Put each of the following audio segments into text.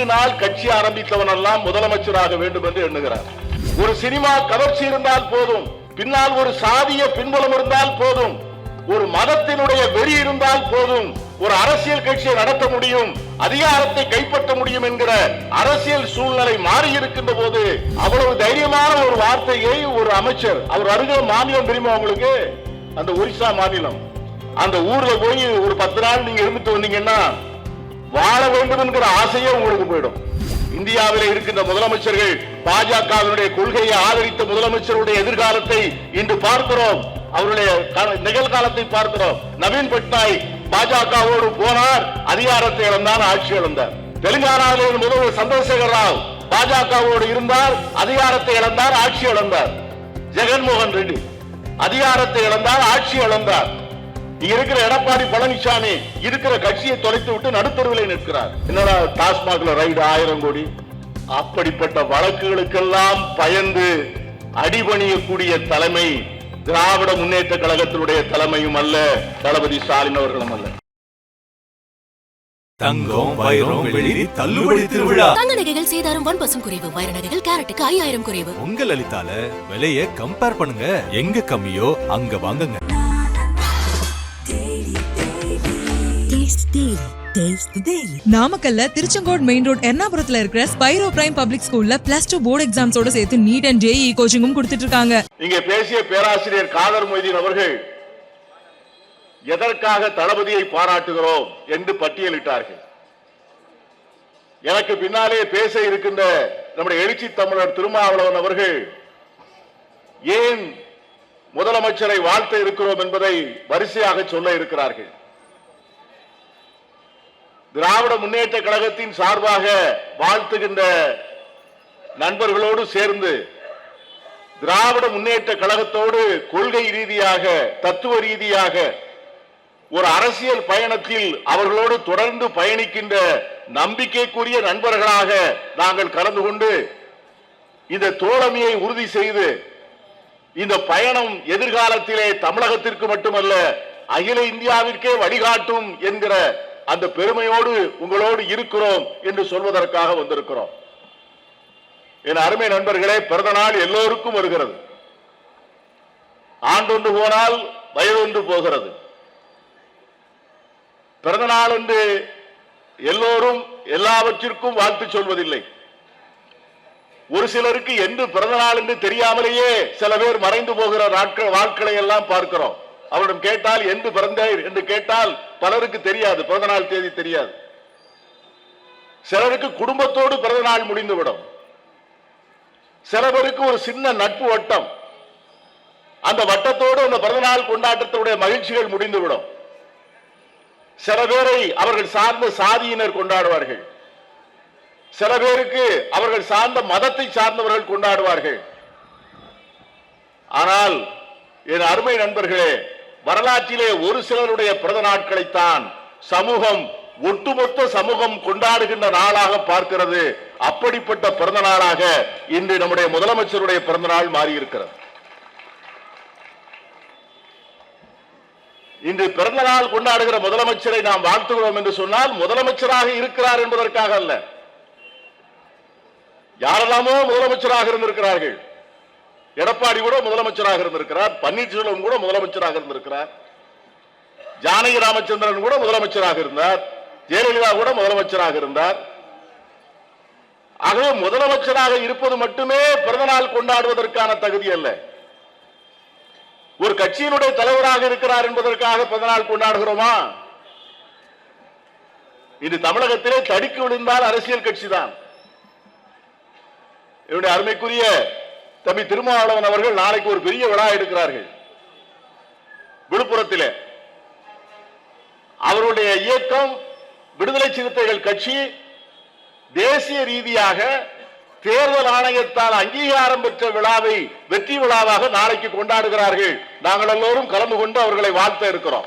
5 நாள் கட்சி ஆரம்பித்தவன் எல்லாம் முதலமைச்சராக வேண்டும் என்று எண்ணுகிறார். ஒரு சினிமா கவர்ச்சி இருந்தால் போதும், பின்னால் ஒரு சாதிய பின்புலம் இருந்தால் போதும், ஒரு மதத்தினுடைய வெறி இருந்தால் போதும், ஒரு அரசியல் கட்சியை நடத்த முடியும், அதிகாரத்தை கைப்பற்ற முடியும் என்கிற அரசியல் சூழ்நிலை மாறி இருக்கின்ற போது அவ்வளவு தைரியமான ஒரு வார்த்தையை ஒரு அமைச்சர், அவர் அருகே மாநிலம் தெரியுமா உங்களுக்கு? அந்த ஒரிசா மாநிலம், அந்த ஊர்ல போய் ஒரு 10 நாள் நீங்க இருந்துட்டு வந்தீங்கன்னா வாழ வேண்டும் என்கிற ஆசையே உங்களுக்கு போயிடும். இந்தியாவில் இருக்கின்ற முதலமைச்சர்கள் பாஜகவினுடைய கொள்கையை ஆதரித்த முதலமைச்சருடைய எதிர்காலத்தை இன்று பார்க்கிறோம், அவருடைய நிகழ்காலத்தை பார்க்கிறோம். நவீன் பட்நாயக் பாஜகவோடு போனார், அதிகாரத்தை இழந்தார், ஆட்சி இழந்தார். தெலுங்கானாவில் முதல்வர் சந்திரசேகர் ராவ் பாஜகவோடு இருந்தார், அதிகாரத்தை இழந்தார், ஆட்சி இழந்தார். ஜெகன்மோகன் ரெட்டி அதிகாரத்தை இழந்தார், ஆட்சி இழந்தார். இருக்கிற எடப்பாடி பழனிசாமி இருக்கிற கட்சியை தொலைத்து விட்டு நடுத்தருவில் நிற்கிறார். என்னடா டாஸ்மாக்ல ரைடு 1000 கோடி, அப்படிப்பட்ட வழக்குகளுக்கெல்லாம் பயந்து அடிபணியக்கூடிய தலைமை திராவிட முன்னேற்ற கழகத்தினுடைய தலைமையும் அல்ல, தளபதி ஸ்டாலின் அவர்களும் அல்ல. தங்கம், வைரம், வெள்ளி தள்ளுபடி திருவிழா. தங்க நகைகள் சேதாரம் 1% குறைவு, வைர நகைகள் கேரட்டுக்கு 5000 குறைவு. உங்க லலிதால விலையை கம்பேர் பண்ணுங்க, எங்க கம்மியோ அங்க வாங்குங்க. நாமக்கல்ல திருச்செங்கோடு மெயின் ரோட் எர்ணாபுரத்துல இருக்கிற ஸ்பைரோ பிரைம் பப்ளிக் ஸ்கூல்ல +2 போர்டு எக்ஸாம்ஸோட சேர்த்து நீட் அண்ட் ஜேஇ கோச்சிங்கும் கொடுத்துட்டு இருக்காங்க. இங்கே பேசிய பேராசிரியர் காதர் மொய்தீன் அவர்கள் எதற்காக தளபதியை பாராட்டுகிறோம் என்று பட்டியலிட்டார்கள். எனக்கு பின்னாலே பேச இருக்கின்ற நம்முடைய எழுச்சி தமிழர் திருமாவளவன் அவர்கள் ஏன் முதலமைச்சரை வாழ்த்த இருக்கிறோம் என்பதை வரிசையாக சொல்ல இருக்கிறார்கள். திராவிட முன்னேற்ற கழகத்தின் சார்பாக வாழ்த்துகின்ற நண்பர்களோடு சேர்ந்து திராவிட முன்னேற்ற கழகத்தோடு கொள்கை ரீதியாக, தத்துவ ரீதியாக ஒரு அரசியல் பயணத்தில் அவர்களோடு தொடர்ந்து பயணிக்கின்ற நம்பிக்கைக்குரிய நண்பர்களாக நாங்கள் கலந்து கொண்டு இந்த தோழமையை உறுதி செய்து இந்த பயணம் எதிர்காலத்திலே தமிழகத்திற்கு மட்டுமல்ல அகில இந்தியாவிற்கே வழிகாட்டும் என்கிற அந்த பெருமையோடு உங்களோடு இருக்கிறோம் என்று சொல்வதற்காக வந்திருக்கிறோம். என் அருமை நண்பர்களே, பிறந்த நாள் எல்லோருக்கும் வருகிறது. ஆண்டொன்று போனால் வயதொன்று போகிறது. பிறந்த நாள் என்று எல்லோரும் எல்லாவற்றிற்கும் வாழ்த்து சொல்வதில்லை. ஒரு சிலருக்கு என்று பிறந்த நாள் என்று தெரியாமலேயே சில பேர் மறைந்து போகிற நாட்களை எல்லாம் பார்க்கிறோம். அவரிடம் கேட்டால் என்று பிறந்தார் என்று கேட்டால் பலருக்கு தெரியாது, பிறந்த நாள் தேதி தெரியாது. சிலருக்கு குடும்பத்தோடு பிறந்த நாள் முடிந்துவிடும். சில பேருக்கு ஒரு சின்ன நட்பு வட்டம், அந்த வட்டத்தோடு அந்த பிறந்த நாள் கொண்டாட்டத்துடைய மகிழ்ச்சிகள் முடிந்துவிடும். சில பேரை அவர்கள் சார்ந்த சாதியினர் கொண்டாடுவார்கள், சில பேருக்கு அவர்கள் சார்ந்த மதத்தை சார்ந்தவர்கள் கொண்டாடுவார்கள். ஆனால் என் அருமை நண்பர்களே, வரலாற்றிலே ஒரு சிலருடைய பிறந்த நாட்களைத்தான் சமூகம், ஒட்டுமொத்த சமூகம் கொண்டாடுகின்ற நாளாக பார்க்கிறது. அப்படிப்பட்ட பிறந்த நாளாக இன்று நம்முடைய முதலமைச்சருடைய பிறந்த நாள் மாறியிருக்கிறது. இன்று பிறந்த நாள் கொண்டாடுகிற முதலமைச்சரை நாம் வாழ்த்துகிறோம் என்று சொன்னால் முதலமைச்சராக இருக்கிறார் என்பதற்காக அல்ல. யாரெல்லாமோ முதலமைச்சராக இருந்திருக்கிறார்கள். எடப்பாடி கூட முதலமைச்சராக இருந்திருக்கிறார், பன்னீர்செல்வம் கூட முதலமைச்சராக இருந்திருக்கிறார், ஜானகி ராமச்சந்திரன் கூட முதலமைச்சராக இருந்தார், ஜெயலலிதா கூட முதலமைச்சராக இருந்தார். ஆகவே முதலமைச்சராக இருப்பது மட்டுமே பிறந்தநாள் கொண்டாடுவதற்கான தகுதி அல்ல. ஒரு கட்சியினுடைய தலைவராக இருக்கிறார் என்பதற்காக பிறந்தநாள் கொண்டாடுகிறோமா? இது தமிழகத்திலே தடுக்கி விழுந்தால் அரசியல் கட்சி தான். என்னுடைய அருமைக்குரிய தம்பி திருமாவளவன் அவர்கள் நாளைக்கு ஒரு பெரிய விழா எடுக்கிறார்கள் விழுப்புரத்திலே. அவருடைய இயக்கம் விடுதலை சிறுத்தைகள் கட்சி தேசிய ரீதியாக தேர்தல் ஆணையத்தால் அங்கீகாரம் பெற்ற விழாவை வெற்றி விழாவாக நாளைக்கு கொண்டாடுகிறார்கள். நாங்கள் எல்லோரும் கலந்து கொண்டு அவர்களை வாழ்த்த இருக்கிறோம்.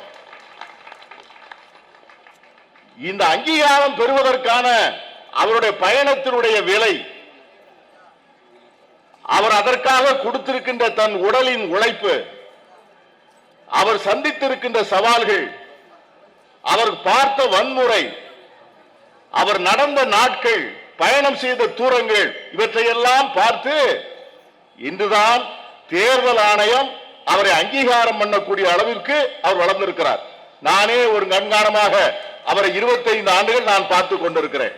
இந்த அங்கீகாரம் பெறுவதற்கான அவருடைய பயணத்தினுடைய விலை, அவர் அதற்காக கொடுத்திருக்கின்ற தன் உடலின் உழைப்பு, அவர் சந்தித்திருக்கின்ற சவால்கள், அவர் பார்த்த வன்முறை, அவர் நடந்த நாட்கள், பயணம் செய்த தூரங்கள் இவற்றையெல்லாம் பார்த்து இன்றுதான் தேர்தல் ஆணையம் அவரை அங்கீகாரம் பண்ணக்கூடிய அளவிற்கு அவர் வளர்ந்திருக்கிறார். நானே ஒரு கண்காணமாக அவரை 25 ஆண்டுகள் நான் பார்த்துக் கொண்டிருக்கிறேன்.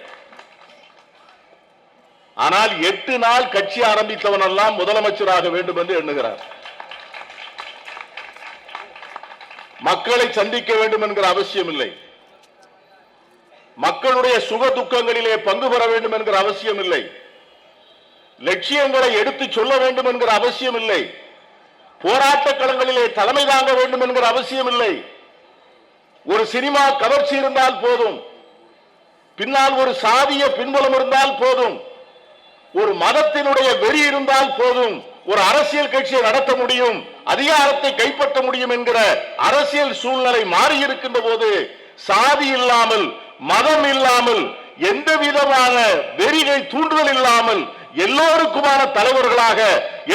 ஆனால் 8 நாள் கட்சி ஆரம்பித்தவன் எல்லாம் முதலமைச்சராக வேண்டும் என்று எண்ணுகிறார். மக்களை சந்திக்க வேண்டும் என்கிற அவசியம் இல்லை. மக்களுடைய சுக துக்கங்களிலே பங்கு பெற வேண்டும் என்கிற அவசியம் இல்லை. லட்சியங்களை எடுத்து சொல்ல வேண்டும் என்கிற அவசியம் இல்லை. போராட்ட களங்களிலே தலைமை தாங்க வேண்டும் என்கிற அவசியம் இல்லை. ஒரு சினிமா கவர்ச்சி இருந்தால் போதும், பின்னால் ஒரு சாதிய பின்புலம் இருந்தால் போதும், ஒரு மதத்தினுடைய வெறி இருந்தால் போதும், ஒரு அரசியல் கட்சியை நடத்த முடியும், அதிகாரத்தை கைப்பற்ற முடியும் என்கிற அரசியல் சூழ்நிலை மாறி இருக்கின்ற போது சாதி இல்லாமல் மதம் இல்லாமல் எந்த விதமான வெறிகள் தூண்டுதல் இல்லாமல் எல்லோருக்குமான தலைவர்களாக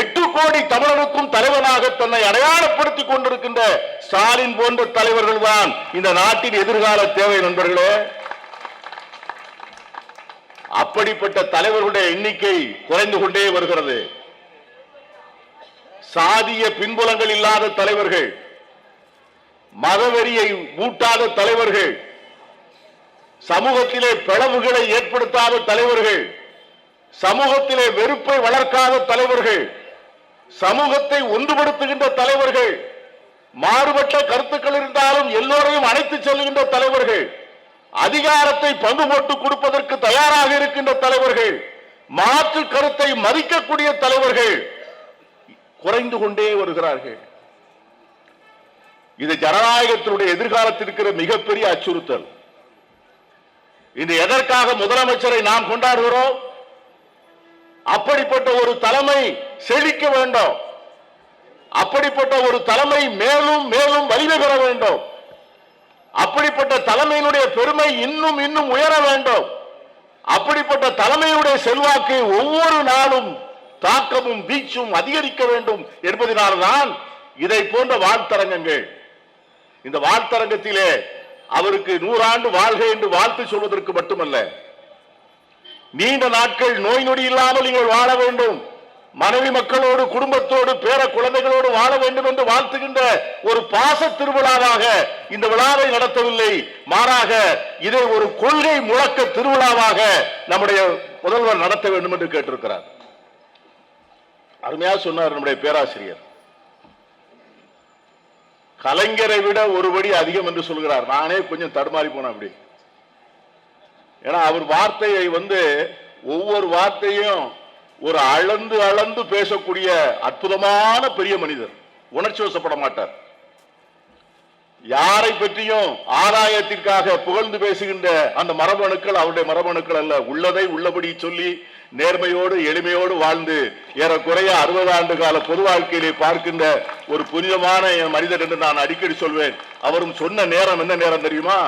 8 கோடி தமிழருக்கும் தலைவனாக தன்னை அடையாளப்படுத்திக் கொண்டிருக்கின்ற ஸ்டாலின் போன்ற தலைவர்கள் தான் இந்த நாட்டின் எதிர்கால தேவை. நண்பர்களே, அப்படிப்பட்ட தலைவர்களுடைய எண்ணிக்கை குறைந்து கொண்டே வருகிறது. சாதிய பின்புலங்கள் இல்லாத தலைவர்கள், மதவெறியை ஊட்டாத தலைவர்கள், சமூகத்திலே பிளவுகளை ஏற்படுத்தாத தலைவர்கள், சமூகத்திலே வெறுப்பை வளர்க்காத தலைவர்கள், சமூகத்தை ஒன்றுபடுத்துகின்ற தலைவர்கள், மாறுபட்ட கருத்துக்கள் இருந்தாலும் எல்லோரையும் அழைத்து செல்கின்ற தலைவர்கள், அதிகாரத்தை பங்கு போட்டு கொடுப்பதற்கு தயாராக இருக்கின்ற தலைவர்கள், மாற்று கருத்தை மதிக்கக்கூடிய தலைவர்கள் குறைந்து கொண்டே வருகிறார்கள். இது ஜனநாயகத்தினுடைய எதிர்காலத்திற்கு மிகப்பெரிய அச்சுறுத்தல். இன்று எதற்காக முதலமைச்சரை நாம் கொண்டாடுகிறோம்? அப்படிப்பட்ட ஒரு தலைமை செழிக்க வேண்டும், அப்படிப்பட்ட ஒரு தலைமை மேலும் மேலும் வலிமை பெற வேண்டும், அப்படிப்பட்ட தலைமையினுடைய பெருமை இன்னும் இன்னும் உயர வேண்டும், அப்படிப்பட்ட தலைமையுடைய செல்வாக்கு ஒவ்வொரு நாளும் தாக்கமும் வீச்சும் அதிகரிக்க வேண்டும் என்பதனால்தான் இதை போன்ற வாழ்த்தரங்கங்கள். இந்த வாழ்த்தரங்கத்திலே அவருக்கு 100 ஆண்டு வாழ்க என்று வாழ்த்து சொல்வதற்கு மட்டுமல்ல, நீண்ட நாட்கள் நோய் நொடி இல்லாமல் நீங்கள் வாழ வேண்டும், மனைவி மக்களோடு குடும்பத்தோடு பேர குழந்தைகளோடு வாழ வேண்டும் என்று வாழ்த்துகின்ற ஒரு பாச திருவிழாவாக இந்த விழாவை நடத்தவில்லை. மாறாக இதை ஒரு கொள்கை முழக்க திருவிழாவாக நம்முடைய முதல்வர் நடத்த வேண்டும் என்று கேட்டிருக்கிறார். அருமையா சொன்னார் நம்முடைய பேராசிரியர். கலைஞரை விட ஒருபடி அதிகம் என்று சொல்கிறார். நானே கொஞ்சம் தடுமாறி போனேன் அப்படி. ஏன்னா அவர் வார்த்தையை ஒவ்வொரு வார்த்தையும் ஒரு அளந்து அளந்து பேசக்கூடிய அற்புதமான பெரிய மனிதர். உணர்ச்சி வசப்பட மாட்டார். யாரை பற்றியும் ஆதாயத்திற்காக புகழ்ந்து பேசுகின்ற அந்த மரபணுக்கள் அவருடைய மரபணுக்கள் அல்ல. உள்ளதை உள்ளபடி சொல்லி நேர்மையோடு எளிமையோடு வாழ்ந்து ஏறக்குறைய 60 ஆண்டு கால பொது வாழ்க்கையிலே பார்க்கின்ற ஒரு புனிதமான மனிதர் என்று நான் அடிக்கடி சொல்வேன். அவரும் சொன்ன நேரம் என்ன நேரம் தெரியுமா?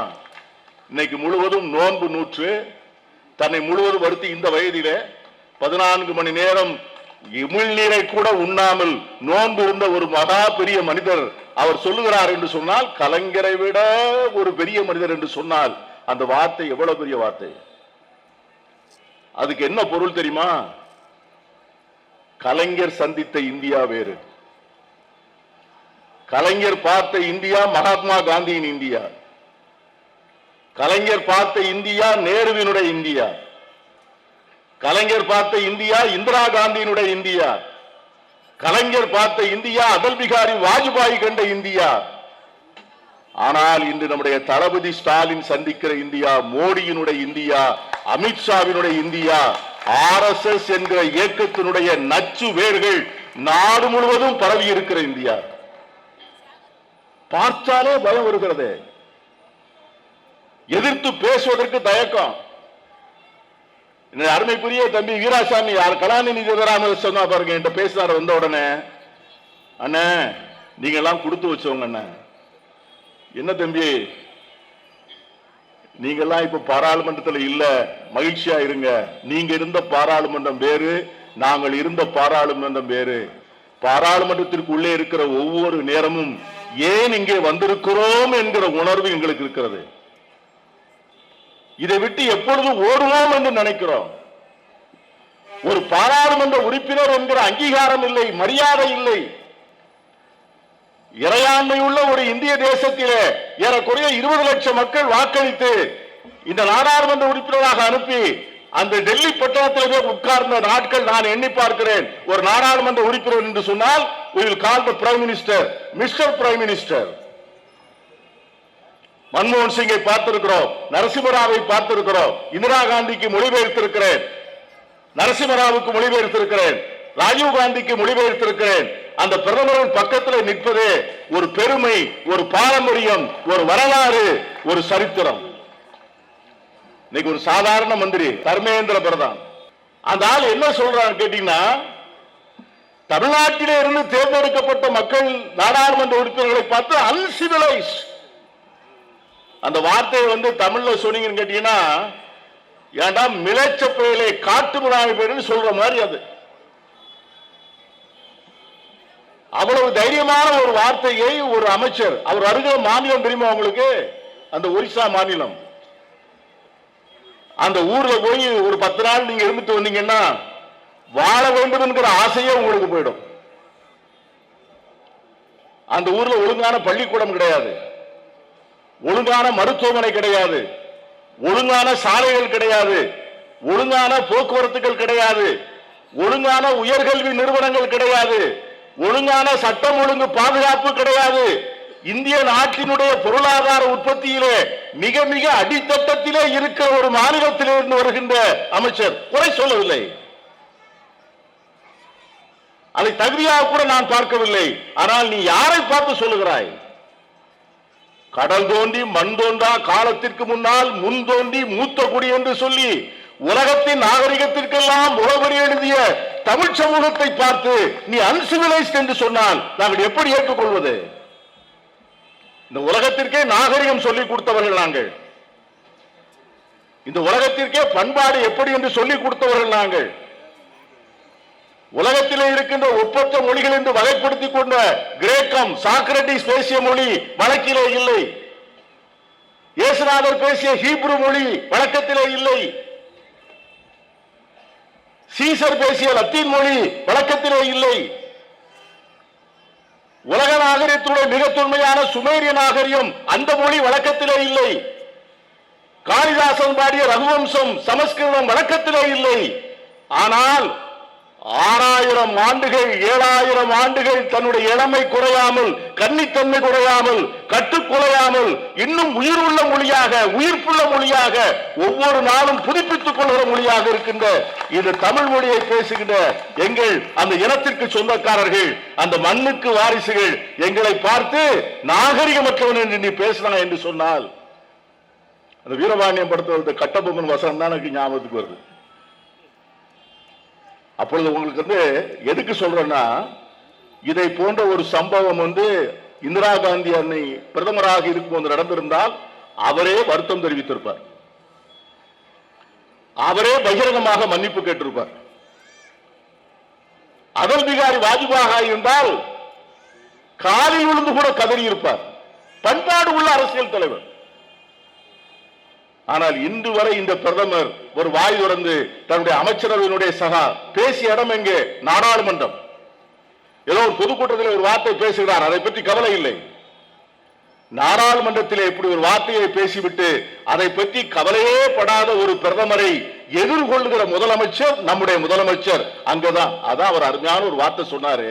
இன்னைக்கு முழுவதும் நோன்பு நூற்று தன்னை முழுவதும் வருத்தி இந்த வயதிலே 14 மணி நேரம் உமிழ்நீரை கூட உண்ணாமல் நோன்பு இருந்த ஒரு மகா பெரிய மனிதர் அவர் சொல்லுகிறார் என்று சொன்னால், கலைஞரை விட ஒரு பெரிய மனிதர் என்று சொன்னால் அந்த வார்த்தை எவ்வளவு பெரிய வார்த்தை. அதுக்கு என்ன பொருள் தெரியுமா? கலைஞர் சந்தித்த இந்தியா வேறு, கலைஞர் பார்த்த இந்தியா மகாத்மா காந்தியின் இந்தியா, கலைஞர் பார்த்த இந்தியா நேருவினுடைய இந்தியா, கலைஞர் பார்த்த இந்தியா இந்திரா காந்தியினுடைய இந்தியா, கலைஞர் பார்த்த இந்தியா அடல் பிகாரி வாஜ்பாய் கண்ட இந்தியா. ஆனால் இன்று நம்முடைய தளபதி ஸ்டாலின் சந்திக்கிற இந்தியா மோடியினுடைய இந்தியா, அமித்ஷாவினுடைய இந்தியா, RSS என்கிற இயக்கத்தினுடைய நச்சு வேர்கள் நாடு முழுவதும் பரவி இருக்கிற இந்தியா. பார்த்தாலே பயம் வருகிறது, எதிர்த்து பேசுவதற்கு தயக்கம். அருமைக்குரிய தம்பி வீராசாமி கலாநிதி சிவராமன் சொன்னா பாருங்க, என்கிட்ட பேசினார் வந்த உடனே, அண்ணே நீங்க எல்லாம் கொடுத்து வச்சவங்க அண்ணா. என்ன தம்பி நீங்க எல்லாம் இப்ப பாராளுமன்றத்தில் இல்ல, மகிழ்ச்சியா இருங்க. நீங்க இருந்த பாராளுமன்றம் வேறு, நாங்கள் இருந்த பாராளுமன்றம் வேறு. பாராளுமன்றத்திற்கு உள்ளே இருக்கிற ஒவ்வொரு நேரமும் ஏன் இங்கே வந்திருக்கிறோம் என்கிற உணர்வு எங்களுக்கு இருக்கிறது. இதை விட்டு எப்பொழுது ஓடுவோம் என்று நினைக்கிறோம். ஒரு பாராளுமன்ற உறுப்பினர் என்கிற அங்கீகாரம் இல்லை, மரியாதை இல்லை. இறையாண்மை உள்ள ஒரு இந்திய தேசத்திலே ஏறக்குறைய 20 லட்சம் மக்கள் வாக்களித்து இந்த நாடாளுமன்ற உறுப்பினராக அனுப்பி அந்த டெல்லி பட்டணத்திலே உட்கார்ந்த நாட்கள் நான் எண்ணி பார்க்கிறேன். ஒரு நாடாளுமன்ற உறுப்பினர் என்று சொன்னால் we will call the prime minister Mr. Prime Minister. மன்மோகன் சிங்கை பார்த்திருக்கிறோம், நரசிம்மராவை பார்த்திருக்கிறோம், இந்திரா காந்திக்கு மொழிபெயர்த்திருக்கிறேன், நரசிம்மராவுக்கு மொழிபெயர்த்திருக்கிறேன், ராஜீவ் காந்திக்கு மொழிபெயர்த்திருக்கிறேன். அந்த பிரதமரின் பக்கத்தில் நிற்பதே ஒரு பெருமை, ஒரு பாரம்பரியம், ஒரு வரலாறு, ஒரு சரித்திரம். இன்னைக்கு ஒரு சாதாரண மந்திரி தர்மேந்திர பிரதான் அந்த ஆள் என்ன சொல்றான்னு கேட்டீங்கன்னா, தமிழ்நாட்டிலே இருந்து தேர்ந்தெடுக்கப்பட்ட மக்கள் நாடாளுமன்ற உறுப்பினர்களை பார்த்து அன்சிவிலைஸ். அந்த வார்த்தையை தமிழ்ல சொன்னீங்கன்னு கேட்டீங்கன்னா, ஏண்டா மிளச்ச பெயரை காட்டு மிராமி பெயர்னு சொல்ற மாதிரி. அது அவ்வளவு தைரியமான ஒரு வார்த்தையை ஒரு அமைச்சர், அவர் அருகிற மாநிலம் தெரியுமா உங்களுக்கு? அந்த ஒரிசா மாநிலம். அந்த ஊர்ல போய் ஒரு 10 நாள் நீங்க இருந்துட்டு வந்தீங்கன்னா வாழ வேண்டும் என்கிற ஆசையே உங்களுக்கு போயிடும். அந்த ஊர்ல ஒழுங்கான பள்ளிக்கூடம் கிடையாது, ஒழுங்கான மருத்துவமனை கிடையாது, ஒழுங்கான சாலைகள் கிடையாது, ஒழுங்கான போக்குவரத்துகள் கிடையாது, ஒழுங்கான உயர்கல்வி நிறுவனங்கள் கிடையாது, ஒழுங்கான சட்டம் ஒழுங்கு பாதுகாப்பு கிடையாது. இந்திய நாட்டினுடைய பொருளாதார உற்பத்தியிலே மிக மிக அடித்தட்டத்திலே இருக்கிற ஒரு மாநிலத்திலிருந்து வருகின்ற அமைச்சர், குறை சொல்லவில்லை, அதை தகுதியாக கூட நான் பார்க்கவில்லை. ஆனால் நீ யாரை பார்த்து சொல்லுகிறாய்? கடல் தோண்டி மண் தோன்றா காலத்திற்கு முன்னால் முன் தோண்டி மூத்த குடி என்று சொல்லி உலகத்தின் நாகரிகத்திற்கெல்லாம் உறவரி எழுதிய தமிழ் சமூகத்தை பார்த்து நீ அன்சிவிலைஸ்ட் என்று சொன்னால் நாங்கள் எப்படி ஏற்றுக்கொள்வது? இந்த உலகத்திற்கே நாகரிகம் சொல்லிக் கொடுத்தவர்கள் நாங்கள், இந்த உலகத்திற்கே பண்பாடு எப்படி என்று சொல்லிக் கொடுத்தவர்கள் நாங்கள். உலகத்திலே இருக்கின்ற ஒப்பற்ற மொழிகள் என்று வகைப்படுத்திக் கொண்ட கிரேக்கம், சாக்ரட்டிஸ் பேசிய மொழி வழக்கிலே இல்லை. இயேசுநாதர் பேசிய ஹீப்ரு மொழி வழக்கத்திலே இல்லை. சீசர் பேசிய லத்தீன் மொழி வழக்கத்திலே இல்லை. உலக நாகரிகத்துடைய மிக தொன்மையான சுமேரிய நாகரிகம், அந்த மொழி வழக்கத்திலே இல்லை. காளிதாசன் பாடிய ரகுவம்சம் சமஸ்கிருதம் வழக்கத்திலே இல்லை. ஆனால் 6000 ஆண்டுகள் 7000 ஆண்டுகள் தன்னுடைய இளமை குறையாமல், கன்னித்தன்மை குறையாமல், கட்டுக்குலையாமல் இன்னும் உயிருள்ள மொழியாக, உயிர்ப்புள்ள மொழியாக ஒவ்வொரு நாளும் புதுப்பித்துக் கொள்கிற மொழியாக இருக்கின்ற இந்த தமிழ் மொழியை பேசுகின்ற எங்கள் அந்த இனத்திற்கு சொந்தக்காரர்கள், அந்த மண்ணுக்கு வாரிசுகள் எங்களை பார்த்து நாகரிகமற்றவன் என்று நீ பேசினா என்று சொன்னால், அந்த வீரபாண்டியம் படத்தில் கட்டபொம்மன் வசனம் தான் எனக்கு ஞாபகத்துக்கு வருது. அப்பொழுது உங்களுக்கு எதுக்கு சொல்றேன்னா, இதை போன்ற ஒரு சம்பவம் இந்திரா காந்தி அன்னை பிரதமராக இருக்கும்போது நடந்திருந்தால் அவரே வருத்தம் தெரிவித்திருப்பார், அவரே பகிரங்கமாக மன்னிப்பு கேட்டிருப்பார். அடல் பிகாரி வாஜ்பாய் இருந்தால் காலில் விழுந்து கூட கதறி இருப்பார். பண்பாடு உள்ள அரசியல் தலைவர். ஆனால் இன்று வரை இந்த பிரதமர் ஒரு வாய் திறந்து தன்னுடைய அமைச்சரவையினுடைய சகா பேசிய இடம் எங்கே? நாடாளுமன்றம். ஏதோ ஒரு பொதுக்கூட்டத்தில் ஒரு வார்த்தை பேசுகிறார், அதை பற்றி கவலை இல்லை. நாடாளுமன்றத்தில் இப்படி ஒரு வார்த்தையை பேசிவிட்டு அதை பற்றி கவலையே படாத ஒரு பிரதமரை எதிர்கொள்கிற முதலமைச்சர் நம்முடைய முதலமைச்சர் அங்கதான். அதான் அவர் அருமையான ஒரு வார்த்தை சொன்னாரு,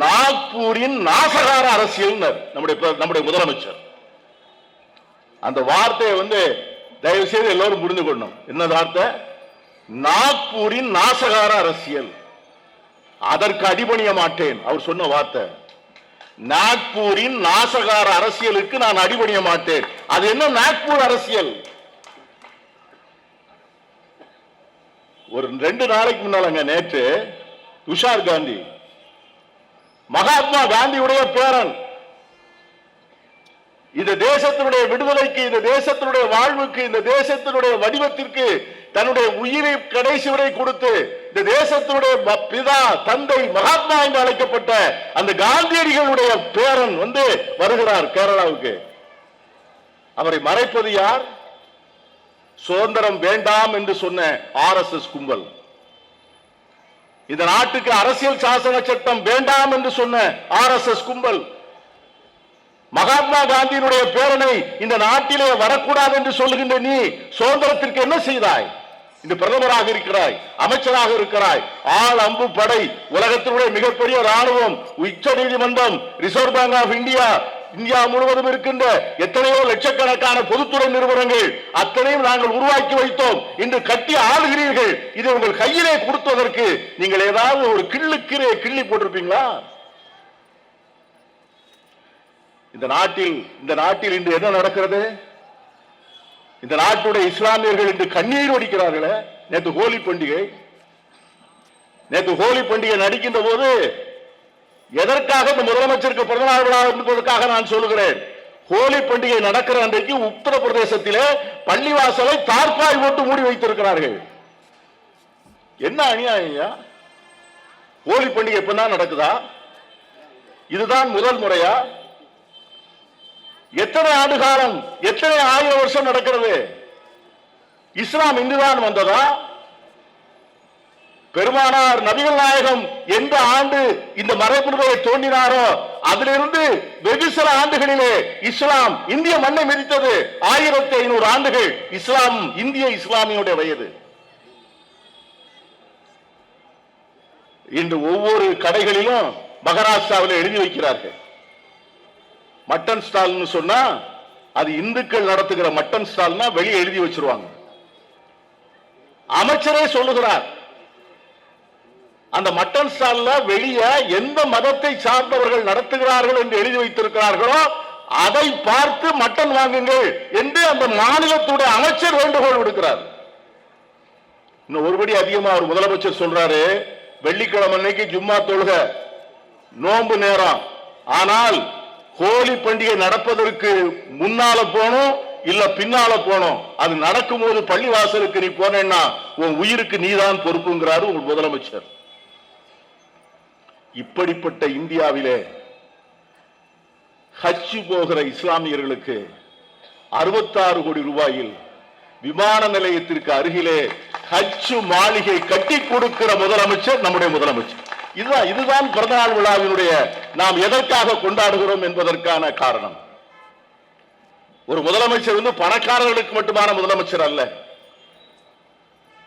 நாக்பூரின் நாசகார அரசியல் நம்முடைய முதலமைச்சர். அந்த வார்த்தையை தயவு செய்து எல்லாரும் புரிந்து கொள்ளணும். என்ன வார்த்தை? நாக்பூரின் நாசகார அரசியல். அதற்கு அடிபணிய மாட்டேன் அவர் சொன்ன வார்த்தை. நாக்பூரின் நாசகார அரசியலுக்கு நான் அடிபணிய மாட்டேன். அது என்ன நாக்பூர் அரசியல்? ஒரு 2 நாளைக்கு முன்னாலங்க, நேற்று துஷார் காந்தி, மகாத்மா காந்தியுடைய பேரன், இந்த தேசத்தினுடைய விடுதலைக்கு, இந்த தேசத்தினுடைய வாழ்வுக்கு, இந்த தேசத்தினுடைய வடிவத்திற்கு தன்னுடைய உயிரை கடைசி வரை கொடுத்து இந்த தேசத்தினுடைய பிதா தந்தை மகாத்மா என்று அழைக்கப்பட்ட அந்த காந்தியடிகளுடைய பேரன் வருகிறார் கேரளாவுக்கு. அவரை மறைப்பது யார்? சுதந்திரம் வேண்டாம் என்று சொன்ன RSS கும்பல். இந்த நாட்டுக்கு அரசியல் சாசன சட்டம் வேண்டாம் என்று சொன்ன RSS கும்பல், மகாத்மா காந்தியினுடைய பேரனை இந்த நாட்டிலே வரக்கூடாது என்று சொல்லுகின்ற நீ சுதந்திரத்திற்கு என்ன செய்தாய்? இந்த பிரதமராக இருக்கிறாய், அமைச்சராக இருக்கிறாய், ஆள் அம்பு படை, உலகத்தினுடைய மிகப்பெரிய ராணுவம், உச்ச நீதிமன்றம், reserve bank of India, India முழுவதும் இருக்கின்ற எத்தனையோ லட்சக்கணக்கான பொதுத்துறை நிறுவனங்கள் அத்தனையும் நாங்கள் உருவாக்கி வைத்தோம். இன்று கட்டி ஆளுகிறீர்கள். இது உங்கள் கையிலே கொடுத்ததற்கு நீங்கள் ஏதாவது ஒரு கிள்ளி போட்டிருப்பீங்களா? இந்த நாட்டில் இன்று என்ன நடக்கிறது? இந்த நாட்டுடைய இஸ்லாமியர்கள் இன்று கண்ணீர் வடிக்கிறார்களே. நேற்று ஹோலி பண்டிகை நடிக்கின்ற போது எதற்காக இந்த முதலமைச்சருக்கு பிறந்தநாள் விழா என்பதற்காக நான் சொல்லுகிறேன். ஹோலி பண்டிகை நடக்கிற அன்றைக்கு உத்தரப்பிரதேசத்திலே பள்ளிவாசலை தார்பாய் போட்டு மூடி வைத்திருக்கிறார்கள். என்ன அநியாயம்! ஹோலி பண்டிகை எப்பதான் நடக்குதா? இதுதான் முதல் முறையா? எத்தனை ஆண்டு காலம், எத்தனை ஆயிரம் வருஷம் நடக்கிறது? இஸ்லாம் இன்றுதான் வந்ததா? பெருமானார் நபிகள் நாயகம் எந்த ஆண்டு இந்த மரபுமுறையை தோன்றினாரோ அதிலிருந்து வெகு சில ஆண்டுகளிலே இஸ்லாம் இந்திய மண்ணை மிதித்தது. 1500 ஆண்டுகள் இஸ்லாம், இந்திய இஸ்லாமியுடைய வயது. இன்று ஒவ்வொரு கடைகளிலும் மகாராஷ்டிராவில் எழுதி வைக்கிறார்கள், மட்டன் ஸ்டால் சொன்னா அது இந்துக்கள் நடத்துகிற மட்டன் ஸ்டால்னா வெளியே எழுதி வச்சிருவாங்க. அமைச்சரே சொல்லுகிறார், அந்த மட்டன் ஸ்டால்ல வெளியே எந்த மதத்தை சார்ந்தவர்கள் நடத்துகிறார்கள் என்று எழுதி வைத்திருக்கிறார்களோ அதை பார்த்து மட்டன் வாங்குங்கள் என்று அந்த மாநிலத்துடைய அமைச்சர் வேண்டுகோள் விடுக்கிறார். இன்னும் ஒருபடி அதிகமா ஒரு முதலமைச்சர் சொல்றாரு, வெள்ளிக்கிழமை அன்னைக்கு ஜும்மா தொழுக, நோன்பு நேரம், ஆனால் ஹோலி பண்டிகை நடப்பதற்கு முன்னால போனோம் இல்ல பின்னால போனோம், அது நடக்கும் போது பள்ளி வாசலுக்கு நீ போனேன்னா உன் உயிருக்கு நீதான் பொறுப்புங்கிறாரு உங்கள் முதலமைச்சர். இப்படிப்பட்ட இந்தியாவிலே ஹஜ் போகிற இஸ்லாமியர்களுக்கு 66 கோடி ரூபாயில் விமான நிலையத்திற்கு அருகிலே ஹஜ் மாளிகை கட்டி கொடுக்கிற முதலமைச்சர் நம்முடைய முதலமைச்சர். இதுதான் பிறந்தநாள் விழாவினுடைய நாம் எதற்காக கொண்டாடுகிறோம் என்பதற்கான காரணம். ஒரு முதலமைச்சர் பணக்காரர்களுக்கு மட்டுமான முதலமைச்சர் அல்ல,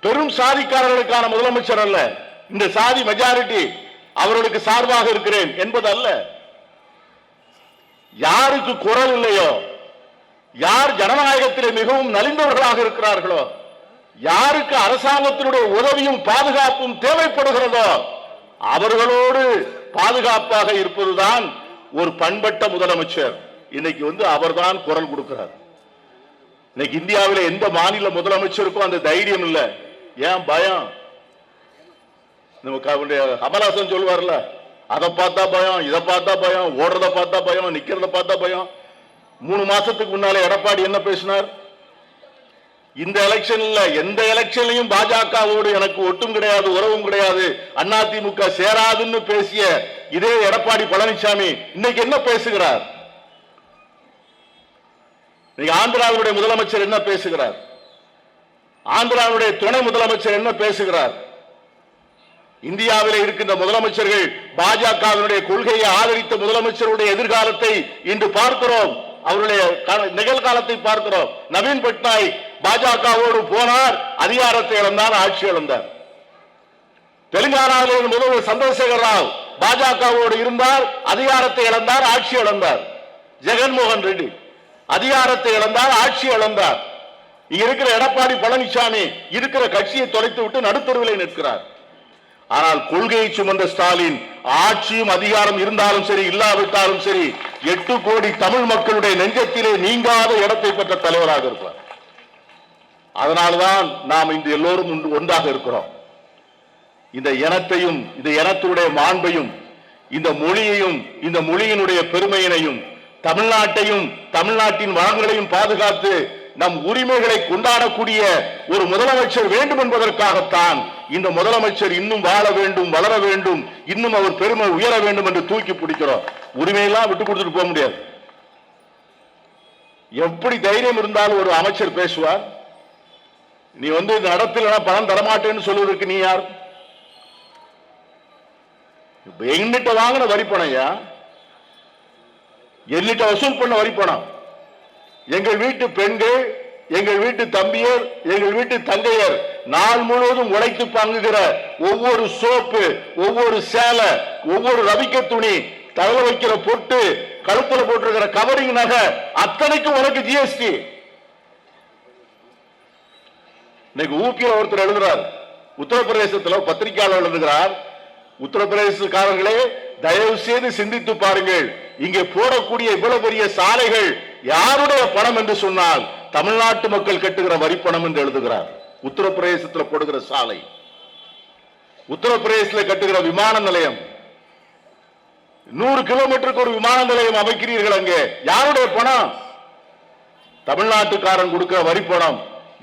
பெரும் சாதிக்காரர்களுக்கான முதலமைச்சர் அல்ல, இந்த சாதி மெஜாரிட்டி அவர்களுக்கு சார்பாக இருக்கிறேன் என்பது அல்ல. யாருக்கு குரல் இல்லையோ, யார் ஜனநாயகத்திலே மிகவும் நலிந்தவர்களாக இருக்கிறார்களோ, யாருக்கு அரசாங்கத்தினுடைய உதவியும் பாதுகாப்பும் தேவைப்படுகிறதோ அவர்களோடு பாதுகாப்பாக இருப்பதுதான் ஒரு பண்பட்ட முதலமைச்சர். இன்னைக்கு அவர்தான் குரல் கொடுக்கிறார். இன்னைக்கு இந்தியாவில் எந்த மாநில முதலமைச்சருக்கும் அந்த தைரியம் இல்லை. ஏன் பயம்? நமக்கு கமலஹாசன் சொல்வார்ல, அதை பார்த்தா பயம், இதை பார்த்தா பயம், ஓடுறத பார்த்தா பயம், நிக்கிறத பார்த்தா பயம். 3 மாசத்துக்கு முன்னாலே எடப்பாடி என்ன பேசினார்? இந்த எலெக்ஷன்ல எந்த எலெக்ஷன்லையும் பாஜகவோடு எனக்கு ஒட்டும் கிடையாது, உறவும் கிடையாது, அதிமுக சேராதுன்னு பேசிய இதே எடப்பாடி பழனிசாமி இன்னைக்கு என்ன பேசுகிறார்? ஆந்திராவுடைய முதலமைச்சர் என்ன பேசுகிறார்? ஆந்திராவுடைய துணை முதலமைச்சர் என்ன பேசுகிறார்? இந்தியாவில் இருக்கின்ற முதலமைச்சர்கள் பாஜகவினுடைய கொள்கையை ஆதரித்த முதலமைச்சருடைய எதிர்காலத்தை இன்று பார்க்கிறோம். அவருடைய நிகழ்காலத்தை பார்க்கிறோம். நவீன் பட்நாயக் பாஜகவோடு போனார், அதிகாரத்தை இழந்தார், ஆட்சி இழந்தார். தெலுங்கானாவில் முதல்வர் சந்திரசேகர் ராவ் பாஜகவோடு இருந்தார், அதிகாரத்தை இழந்தார், ஆட்சி இழந்தார். ஜெகன்மோகன் ரெட்டி அதிகாரத்தை இழந்தார், ஆட்சி இழந்தார். இங்க இருக்கிற எடப்பாடி பழனிசாமி இருக்கிற கட்சியை தொலைத்து விட்டு நடுத்தருவிலே நிற்கிறார். ஆனால் கொள்கையை சுமந்த ஸ்டாலின் ஆட்சியும் அதிகாரம் இருந்தாலும் சரி இல்லாவிட்டாலும் சரி 8 கோடி தமிழ் மக்களுடைய நெஞ்சத்திலே நீங்காத இடத்தை பெற்ற தலைவராக இருக்கிறார். அதனால்தான் நாம் இன்று எல்லோரும் ஒன்றாக இருக்கிறோம். இந்த இனத்தையும் இந்த இனத்துடைய மாண்பையும் இந்த மொழியையும் இந்த மொழியினுடைய பெருமையினையும் தமிழ்நாட்டையும் தமிழ்நாட்டின் வளங்களையும் பாதுகாத்து நம் உரிமைகளை கொண்டாடக்கூடிய ஒரு முதலமைச்சர் வேண்டும் என்பதற்காகத்தான் இந்த முதலமைச்சர் இன்னும் வாழ வேண்டும், வளர வேண்டும், இன்னும் அவர் பெருமை உயர வேண்டும் என்று தூக்கி பிடிக்கிறோம். உரிமையெல்லாம் விட்டு கொடுத்துட்டு போக முடியாது. எப்படி தைரியம் இருந்தாலும் ஒரு அமைச்சர் பேசுவார், நீ இந்த நடத்தில் பணம் தரமாட்டேன்னு சொல்வதற்கு நீ யார்? எங்கிட்ட வாங்கின வரி பணம், என்னிட்ட வசூல் பண்ண வரி பணம். எங்கள் வீட்டு பெண்கள், எங்கள் வீட்டு தம்பியர், எங்கள் வீட்டு தங்கையர் நாள் முழுவதும் உழைத்து பங்குகிற ஒவ்வொரு சோப்பு, ஒவ்வொரு சேலை, ஒவ்வொரு ரவிக்க துணி, தகவல் வைக்கிற பொட்டு, கழுத்துல போட்டிருக்கிற கவரிங் நகை அத்தனைக்கும் உனக்கு ஜிஎஸ்டி. இன்னைக்கு ஊப்பியில் ஒருத்தர் எழுதுறார், உத்தரப்பிரதேசத்தில் பத்திரிகையாளர் எழுதுகிறார், உத்தரப்பிரதேசக்காரர்களே தயவு செய்து சிந்தித்து பாருங்கள், இங்கே போடக்கூடிய இவ்வளவு பெரிய சாலைகள் யாருடைய பணம் என்று சொன்னால் தமிழ்நாட்டு மக்கள் கட்டுகிற வரி பணம் என்று எழுதுகிறார். உத்தரப்பிரதேசத்தில் போடுகிற சாலை, உத்தரப்பிரதேசத்தில் கட்டுகிற விமான நிலையம், 100 கிலோமீட்டருக்கு ஒரு விமான நிலையம் அமைக்கிறீர்கள், அங்கே யாருடைய பணம்? தமிழ்நாட்டுக்காரன் கொடுக்கிற வரி பணம்.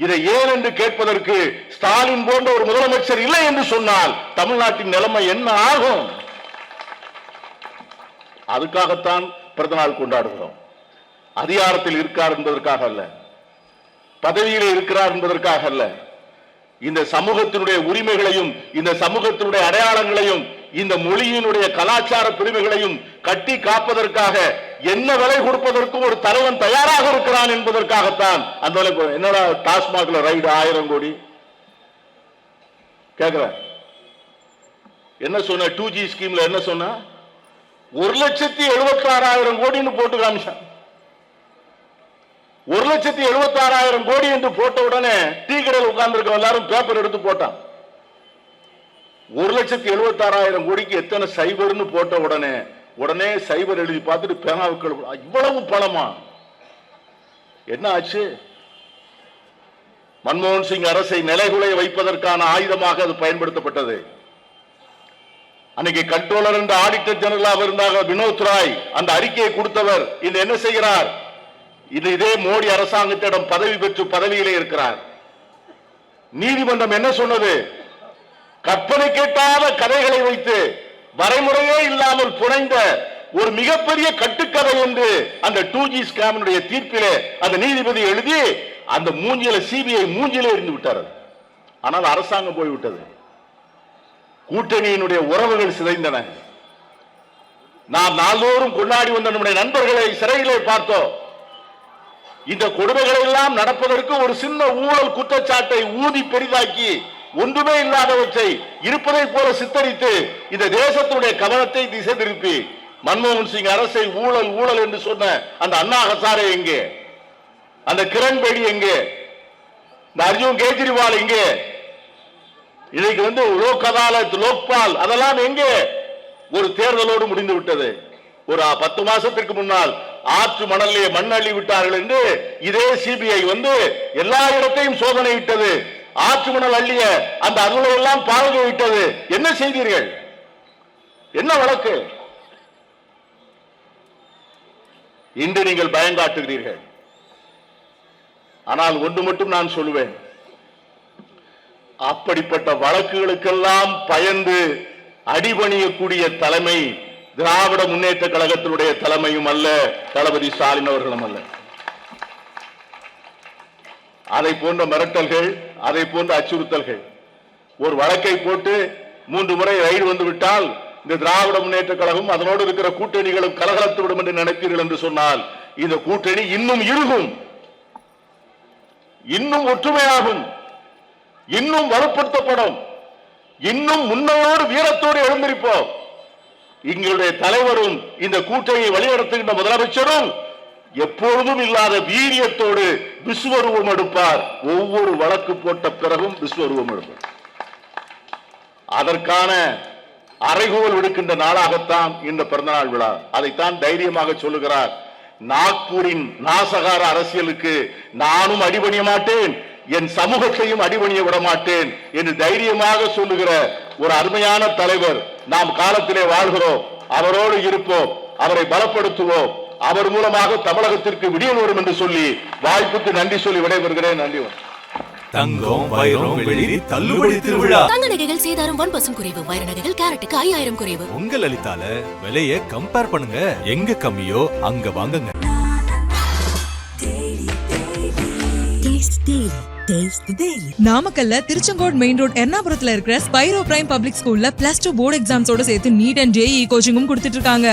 இதை ஏன் என்று கேட்பதற்கு ஸ்டாலின் போன்ற ஒரு முதலமைச்சர் இல்லை என்று சொன்னால் தமிழ்நாட்டின் நிலைமை என்ன ஆகும்? அதுக்காகத்தான் பிறந்த நாள் கொண்டாடுகிறோம். அதிகாரத்தில் இருக்கார் என்பதற்காக அல்ல, பதவியிலே இருக்கிறார் என்பதற்காக அல்ல. இந்த சமூகத்தினுடைய உரிமைகளையும், இந்த சமூகத்தினுடைய அடையாளங்களையும், இந்த மொழியினுடைய கலாச்சார பிரிவுகளையும் கட்டி காப்பதற்காக என்ன விலை கொடுப்பதற்கும் ஒரு தலைவன் தயாராக இருக்கிறான் என்பதற்காகத்தான் அந்த என்னடா டாஸ்மாக்ல ரைடு 1000 கோடி கேக்குற என்ன சொன்ன? 2G ஸ்கீம்ல என்ன சொன்ன? 1,76,000 கோடின்னு போட்டு காமிச்சான். 1,76,000 கோடி என்று போட்ட உடனே டீ கடையில் உட்கார்ந்து எல்லாரும் பேப்பர் எடுத்து போட்டான். 1,76,000 கோடிக்கு எத்தனை சைபர்னு போட்ட உடனே சைபர் எழுதி பார்த்துட்டு பேனாவுக்கள் இவ்வளவு பணமா? என்ன ஆச்சு? மன்மோகன் சிங் அரசை நிலைகுலைய வைப்பதற்கான ஆயுதமாக அது பயன்படுத்தப்பட்டது. அன்னைக்கு கண்ட்ரோலர் என்ற ஆடிட்டர் ஜெனரலாக இருந்தாங்க வினோத் ராய், அந்த அறிக்கையை கொடுத்தவர் இன்று என்ன செய்கிறார்? இது இதே மோடி அரசாங்கத்திடம் பதவி பெற்று பதவியிலே இருக்கிறார். நீதிமன்றம் என்ன சொன்னது? கற்பனை கேட்டாத கதைகளை வைத்து வரைமுறையே இல்லாமல் புனைந்த ஒரு மிகப்பெரிய கட்டுக்கதை என்று அந்த 2G ஸ்கேமினுடைய தீர்ப்பிலே அந்த நீதிபதி எழுதி அந்த மூஞ்சில சிபிஐ மூஞ்சிலே இருந்து விட்டார். ஆனால் அரசாங்கம் போய்விட்டது. கூட்டணியினுடைய உறவுகள் சிதைந்தன. நாம் நாள்தோறும் கொண்டாடி வந்த நம்முடைய நண்பர்களை சிறையிலே பார்த்தோம். இந்த கொடுமைகளை எல்லாம் நடப்பதற்கு ஒரு சின்ன ஊழல் குற்றச்சாட்டை ஊதி பெரிதாக்கி ஒன்றுமே இல்லாதவற்றை இருப்பதை போல சித்தரித்து இந்த தேசத்துடைய கவனத்தை திசை திருப்பி மன்மோகன் சிங் அரசை ஊழல் ஊழல் என்று சொன்ன அந்த அண்ணா ஹசாரே எங்கே? அந்த கிரண் பேடி எங்கே? இந்த அர்ஜுன் கெஜ்ரிவால் எங்கே? இன்னைக்கு லோக் அதாலத், லோக்பால் அதெல்லாம் எங்கே? ஒரு தேர்தலோடு முடிந்து விட்டது. ஒரு 10 மாசத்திற்கு முன்னால் ஆற்று மணலே மண் அள்ளி விட்டார்கள் என்று இதே சிபிஐ எல்லா இடத்தையும் சோதனை விட்டது. ஆற்று மணல் அள்ளிய அந்த அருளை எல்லாம் பார்வையிட்டது. என்ன செய்தீர்கள்? என்ன வழக்கு? இன்று நீங்கள் பயங்காட்டுகிறீர்கள். ஆனால் ஒன்று மட்டும் நான் சொல்லுவேன், அப்படிப்பட்ட வழக்குகளுக்கெல்லாம் பயந்து அடிபணியக்கூடிய தலைமை திராவிட முன்னேற்ற கழகத்தினுடைய தலைமையும் அல்ல, தளபதி ஸ்டாலின் அவர்களும் அல்ல. அதை போன்ற மிரட்டல்கள், அதை போன்ற அச்சுறுத்தல்கள், ஒரு வழக்கை போட்டு 3 முறை ரைடு வந்து விட்டால் இந்த திராவிட முன்னேற்ற கழகம் அதனோடு இருக்கிற கூட்டணிகளும் கலகலத்து விடும் என்று நினைப்பீர்கள் என்று சொன்னால் இந்த கூட்டணி இன்னும் இறுகும், இன்னும் ஒற்றுமையாகும், இன்னும் வலுப்படுத்தப்படும், இன்னும் முன்னோடு வீரத்தோடு எழுந்திருப்போம். எங்களுடைய தலைவரும் இந்த கூட்டணியை வழிநடத்துகின்ற முதலமைச்சரும் எப்பொழுதும் இல்லாத வீரியத்தோடு விஸ்வரூபம் எடுப்பார். ஒவ்வொரு வழக்கு போட்ட பிறகும் விஸ்வரூபம் எடுப்பார். அதற்கான அறைகூவல் விடுக்கின்ற நாளாகத்தான் இந்த பிறந்தநாள் விழா. அதைத்தான் தைரியமாக சொல்லுகிறார். நாக்பூரின் நாசகார அரசியலுக்கு நானும் அடிபணிய மாட்டேன், என் சமூகத்தையும் அடிபணிய விட மாட்டேன் என்று தைரியமாக சொல்லுகிற ஒரு அருமையான தலைவர் நாம் காலத்திலே வாழ்கிறோம். அவரோடு இருப்போம், அவரை பலப்படுத்துவோம். அவர் மூலமாக தமிழகத்திற்கு விடியல் வரும் என்று சொல்லி வாய்ப்புக்கு நன்றி சொல்லி விடைபெறுகிறேன். நன்றி. தங்கம், வைரம், வெள்ளி தள்ளுபடி திருவிழா. தங்க நகைகள் சேதாரம் 1% குறைவு. வைர நகைகள் கேரட்டுக்கு 5000 குறைவு. உங்க லலிதால விலையை கம்பேர் பண்ணுங்க, எங்க கம்மியோ அங்க வாங்குங்க. Taste the Daily. நாமக்கல்ல திருச்செங்கோடு மெயின் ரோட் எர்ணாபுரத்துல இருக்கிற ஸ்பைரோ பிரைம் பப்ளிக் ஸ்கூல்ல +2 போர்டு எக்ஸாம்ஸோட சேர்த்து நீட் அண்ட் ஜேஇ கோச்சிங்கும் கொடுத்துட்டு இருக்காங்க.